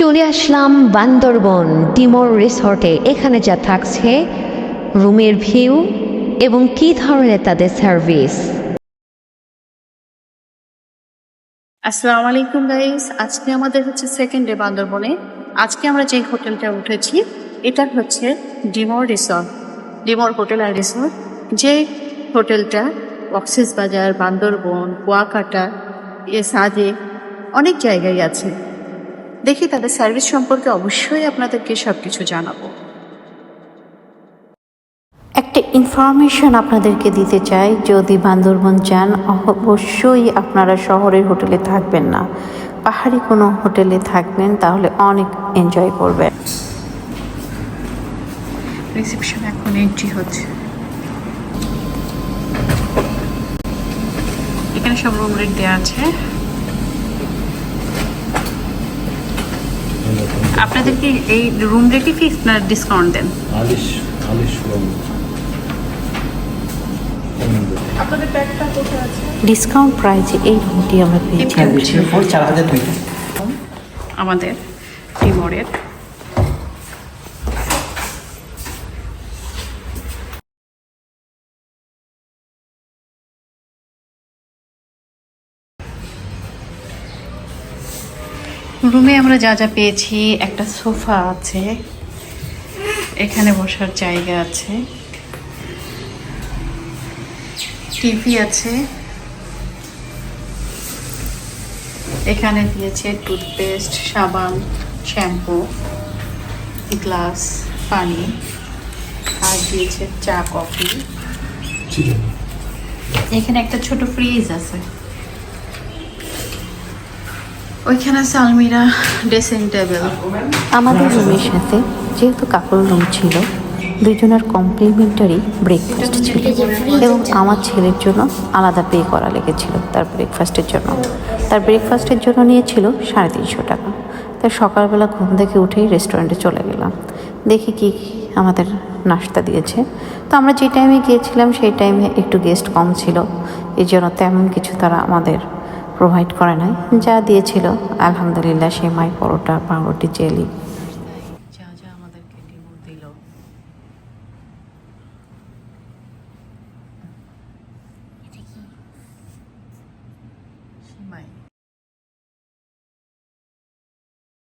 চলে আসলাম বান্দরবন টিমোর রিসর্টে। এখানে যা থাকছে রুমের ভিউ এবং কী ধরনের তাদের সার্ভিস। আসসালামু আলাইকুম গাইস, আজকে আমাদের হচ্ছে সেকেন্ড ডে বান্দরবনে। আজকে আমরা যে হোটেলটা উঠেছি এটা হচ্ছে ডিমোর রিসর্ট, ডিমোর হোটেল আর রিসর্ট। যে হোটেলটা কক্সবাজার, বান্দরবন, কুয়াকাটা, সাজে অনেক জায়গায় আছে। দেখি তাদের সার্ভিস সম্পর্কে অবশ্যই আপনাদেরকে সবকিছু জানাবো। একটা ইনফরমেশন আপনাদেরকে দিতে চাই, যদি বান্দরবন যান অবশ্যই আপনারা শহরের হোটেলে থাকবেন না, পাহাড়ি কোনো হোটেলে থাকবেন, তাহলে অনেক এনজয় করবেন। রিসেপশন এখন এন্ট্রি হচ্ছে। এখানে সব রুম রেট দেওয়া আছে। আপনাদেরকে এই রুম রেটই ফিক্স না ডিসকাউন্ট দেন? আপনাদের ব্যাগটা কোথায় আছে? ডিসকাউন্ট প্রাইসে এই রুমটি আমরা পেয়েছি। আমাদের টিমোরের রুমে আমরা যা যা পেয়েছি, একটা সোফা আছে, এখানে বসার জায়গা আছে, টিভি আছে, এখানে দিয়েছে টুথপেস্ট, সাবান, শ্যাম্পু, গ্লাস, পানি, আর দিয়েছে চা, কফি। এখানে একটা ছোট ফ্রিজ আছে, ওইখানে আছে আলমিরা, ড্রেসিং টেবিল। আমাদের রুমের সাথে যেহেতু কাপড় রুম ছিল, দুজনের কমপ্লিমেন্টারি ব্রেকফাস্ট ছিল এবং আমার ছেলের জন্য আলাদা পে করা লেগেছিল তার ব্রেকফাস্টের জন্য। তার ব্রেকফাস্টের জন্য নিয়েছিল 350 টাকা। তাই সকালবেলা ঘুম থেকে উঠেই রেস্টুরেন্টে চলে গেলাম, দেখি কি আমাদের নাস্তা দিয়েছে। তো আমরা যে টাইমে গিয়েছিলাম সেই টাইমে একটু গেস্ট কম ছিল, এই জন্য তেমন কিছু তারা আমাদের প্রোভাইড করে নাই। যা দিয়েছিল আলহামদুলিল্লাহ, সেমাই, পরোটা, পাউরুটি, জেলি, যা যা আমাদেরকে ডিমো দিল